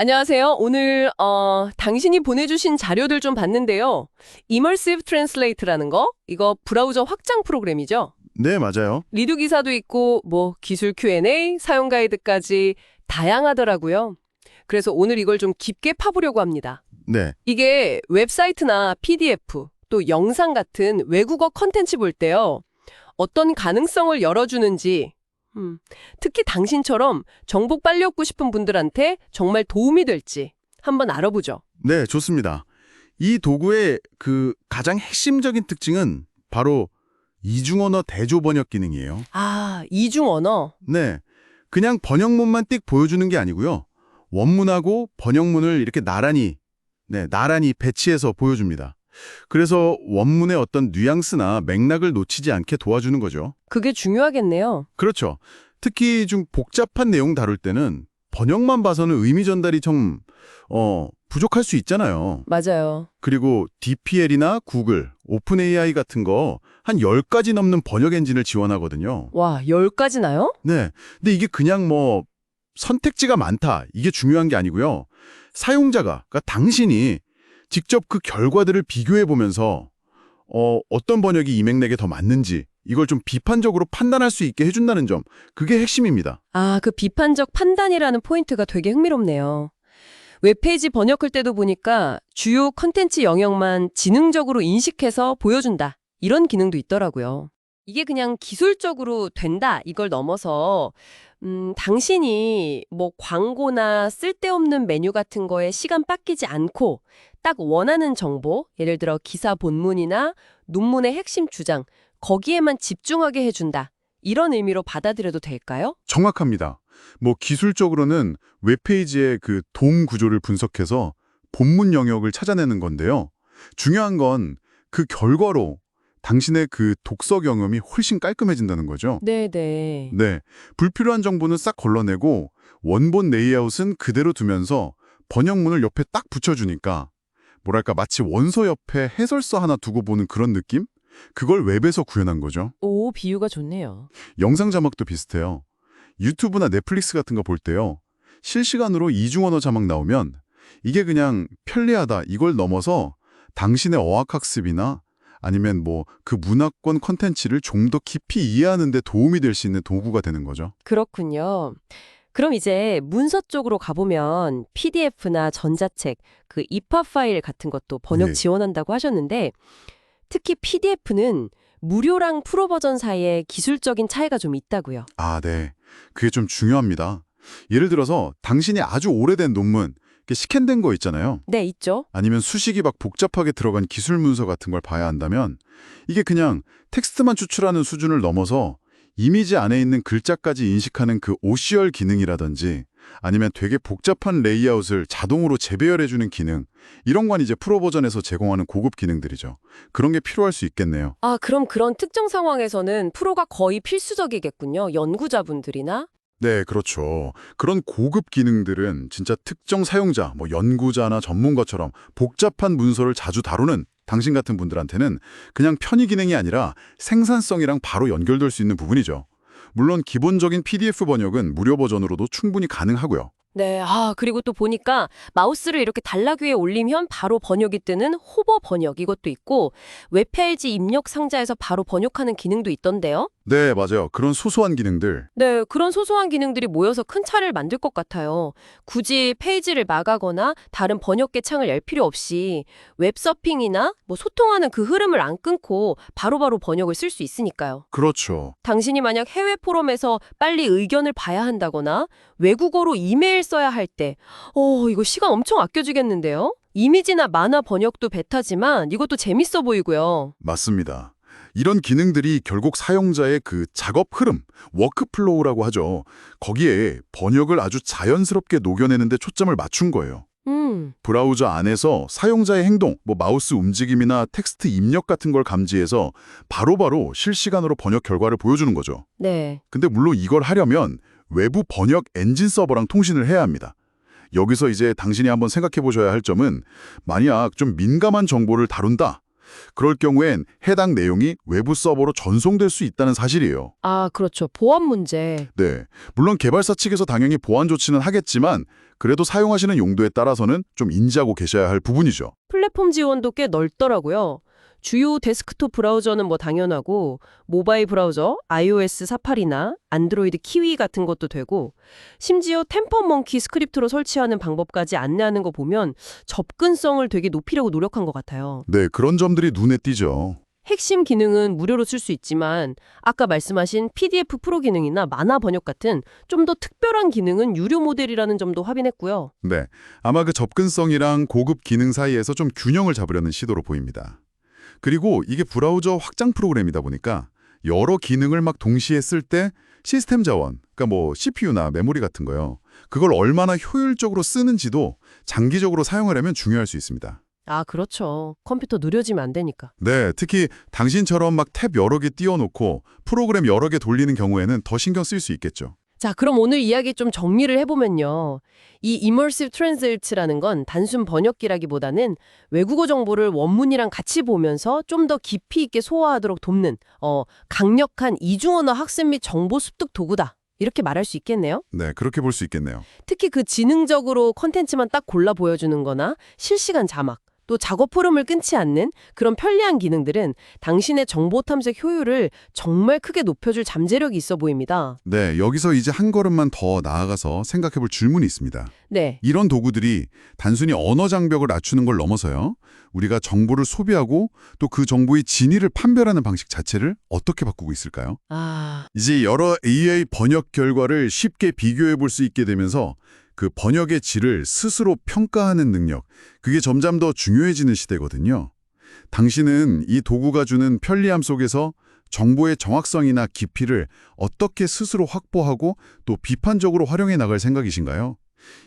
안녕하세요. 오늘 당신이 보내주신 자료들 좀 봤는데요. Immersive Translate라는 거, 이거 브라우저 확장 프로그램이죠. 네, 맞아요. 리뷰 기사도 있고 뭐 기술 Q&A, 사용 가이드까지 다양하더라고요. 그래서 오늘 이걸 좀 깊게 파보려고 합니다. 네, 이게 웹사이트나 PDF, 또 영상 같은 외국어 컨텐츠 볼 때요. 어떤 가능성을 열어주는지, 특히 당신처럼 정보 빨리 얻고 싶은 분들한테 정말 도움이 될지 한번 알아보죠. 네, 좋습니다. 이 도구의 가장 핵심적인 특징은 바로 이중언어 대조 번역 기능이에요. 아, 이중 언어? 네, 그냥 번역문만 띡 보여주는 게 아니고요. 원문하고 번역문을 이렇게 나란히 배치해서 보여줍니다. 그래서 원문의 어떤 뉘앙스나 맥락을 놓치지 않게 도와주는 거죠. 그게 중요하겠네요. 그렇죠. 특히 좀 복잡한 내용 다룰 때는 번역만 봐서는 의미 전달이 좀 부족할 수 있잖아요. 맞아요. 그리고 DPL이나 구글, 오픈 AI 같은 거 한 10가지 넘는 번역 엔진을 지원하거든요. 와, 10가지나요? 네. 근데 이게 그냥 뭐 선택지가 많다, 이게 중요한 게 아니고요. 사용자가, 그러니까 당신이 직접 그 결과들을 비교해 보면서 어떤 번역이 이 맥락에 더 맞는지 이걸 좀 비판적으로 판단할 수 있게 해준다는 점, 그게 핵심입니다. 아, 그 비판적 판단이라는 포인트가 되게 흥미롭네요. 웹페이지 번역할 때도 보니까 주요 컨텐츠 영역만 지능적으로 인식해서 보여준다. 이런 기능도 있더라고요. 이게 그냥 기술적으로 된다, 이걸 넘어서 당신이 뭐 광고나 쓸데없는 메뉴 같은 거에 시간 뺏기지 않고 딱 원하는 정보, 예를 들어 기사 본문이나 논문의 핵심 주장, 거기에만 집중하게 해준다. 이런 의미로 받아들여도 될까요? 정확합니다. 뭐 기술적으로는 웹페이지의 그 돔 구조를 분석해서 본문 영역을 찾아내는 건데요. 중요한 건 그 결과로 당신의 그 독서 경험이 훨씬 깔끔해진다는 거죠. 네네. 네, 불필요한 정보는 싹 걸러내고 원본 레이아웃은 그대로 두면서 번역문을 옆에 딱 붙여주니까 뭐랄까 마치 원서 옆에 해설서 하나 두고 보는 그런 느낌? 그걸 웹에서 구현한 거죠. 오, 비유가 좋네요. 영상 자막도 비슷해요. 유튜브나 넷플릭스 같은 거 볼 때요. 실시간으로 이중언어 자막 나오면 이게 그냥 편리하다 이걸 넘어서 당신의 어학학습이나 아니면 뭐 그 문화권 컨텐츠를 좀 더 깊이 이해하는 데 도움이 될 수 있는 도구가 되는 거죠. 그렇군요. 그럼 이제 문서 쪽으로 가보면 PDF나 전자책, 그 EPUB 파일 같은 것도 번역 네. 지원한다고 하셨는데 특히 PDF는 무료랑 프로 버전 사이에 기술적인 차이가 좀 있다고요. 아, 네. 그게 좀 중요합니다. 예를 들어서 당신이 아주 오래된 논문, 이렇게 스캔된 거 있잖아요. 네, 있죠. 아니면 수식이 막 복잡하게 들어간 기술 문서 같은 걸 봐야 한다면 이게 그냥 텍스트만 추출하는 수준을 넘어서 이미지 안에 있는 글자까지 인식하는 그 OCR 기능이라든지 아니면 되게 복잡한 레이아웃을 자동으로 재배열해주는 기능, 이런 건 이제 프로 버전에서 제공하는 고급 기능들이죠. 그런 게 필요할 수 있겠네요. 아, 그럼 그런 특정 상황에서는 프로가 거의 필수적이겠군요. 연구자분들이나. 네, 그렇죠. 그런 고급 기능들은 진짜 특정 사용자, 뭐 연구자나 전문가처럼 복잡한 문서를 자주 다루는 당신 같은 분들한테는 그냥 편의 기능이 아니라 생산성이랑 바로 연결될 수 있는 부분이죠. 물론 기본적인 PDF 번역은 무료 버전으로도 충분히 가능하고요. 네, 그리고 또 보니까 마우스를 이렇게 단락위에 올리면 바로 번역이 뜨는 호버 번역 이것도 있고 웹페이지 입력 상자에서 바로 번역하는 기능도 있던데요. 네, 맞아요. 그런 소소한 기능들. 네, 그런 소소한 기능들이 모여서 큰 차를 만들 것 같아요. 굳이 페이지를 마가거나 다른 번역계 창을 열 필요 없이 웹서핑이나 뭐 소통하는 그 흐름을 안 끊고 바로바로 번역을 쓸 수 있으니까요. 그렇죠. 당신이 만약 해외 포럼에서 빨리 의견을 봐야 한다거나 외국어로 이메일 써야 할 때, 이거 시간 엄청 아껴지겠는데요? 이미지나 만화 번역도 베타지만 이것도 재밌어 보이고요. 맞습니다. 이런 기능들이 결국 사용자의 그 작업 흐름, 워크플로우라고 하죠. 거기에 번역을 아주 자연스럽게 녹여내는 데 초점을 맞춘 거예요. 브라우저 안에서 사용자의 행동, 뭐 마우스 움직임이나 텍스트 입력 같은 걸 감지해서 바로바로 실시간으로 번역 결과를 보여주는 거죠. 네. 근데 물론 이걸 하려면 외부 번역 엔진 서버랑 통신을 해야 합니다. 여기서 이제 당신이 한번 생각해 보셔야 할 점은 만약 좀 민감한 정보를 다룬다. 그럴 경우엔 해당 내용이 외부 서버로 전송될 수 있다는 사실이에요. 아, 그렇죠. 보안 문제. 네, 물론 개발사 측에서 당연히 보안 조치는 하겠지만 그래도 사용하시는 용도에 따라서는 좀 인지하고 계셔야 할 부분이죠. 플랫폼 지원도 꽤 넓더라고요. 주요 데스크톱 브라우저는 뭐 당연하고 모바일 브라우저, iOS 사파리나 안드로이드 키위 같은 것도 되고 심지어 템퍼먼키 스크립트로 설치하는 방법까지 안내하는 거 보면 접근성을 되게 높이려고 노력한 것 같아요. 네, 그런 점들이 눈에 띄죠. 핵심 기능은 무료로 쓸 수 있지만 아까 말씀하신 PDF 프로 기능이나 만화 번역 같은 좀 더 특별한 기능은 유료 모델이라는 점도 확인했고요. 네, 아마 그 접근성이랑 고급 기능 사이에서 좀 균형을 잡으려는 시도로 보입니다. 그리고 이게 브라우저 확장 프로그램이다 보니까 여러 기능을 막 동시에 쓸 때 시스템 자원, 그러니까 뭐 CPU나 메모리 같은 거요. 그걸 얼마나 효율적으로 쓰는지도 장기적으로 사용하려면 중요할 수 있습니다. 아, 그렇죠. 컴퓨터 느려지면 안 되니까. 네, 특히 당신처럼 막 탭 여러 개 띄워놓고 프로그램 여러 개 돌리는 경우에는 더 신경 쓸 수 있겠죠. 자, 그럼 오늘 이야기 좀 정리를 해보면요. 이 Immersive Translate라는 건 단순 번역기라기보다는 외국어 정보를 원문이랑 같이 보면서 좀 더 깊이 있게 소화하도록 돕는 강력한 이중언어 학습 및 정보 습득 도구다. 이렇게 말할 수 있겠네요. 네, 그렇게 볼 수 있겠네요. 특히 그 지능적으로 컨텐츠만 딱 골라 보여주는 거나 실시간 자막, 또 작업 흐름을 끊지 않는 그런 편리한 기능들은 당신의 정보 탐색 효율을 정말 크게 높여줄 잠재력이 있어 보입니다. 네, 여기서 이제 한 걸음만 더 나아가서 생각해 볼 질문이 있습니다. 네. 이런 도구들이 단순히 언어 장벽을 낮추는 걸 넘어서요. 우리가 정보를 소비하고 또 그 정보의 진위를 판별하는 방식 자체를 어떻게 바꾸고 있을까요? 이제 여러 AI 번역 결과를 쉽게 비교해 볼 수 있게 되면서 그 번역의 질을 스스로 평가하는 능력, 그게 점점 더 중요해지는 시대거든요. 당신은 이 도구가 주는 편리함 속에서 정보의 정확성이나 깊이를 어떻게 스스로 확보하고 또 비판적으로 활용해 나갈 생각이신가요?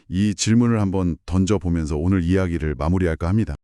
이 질문을 한번 던져보면서 오늘 이야기를 마무리할까 합니다.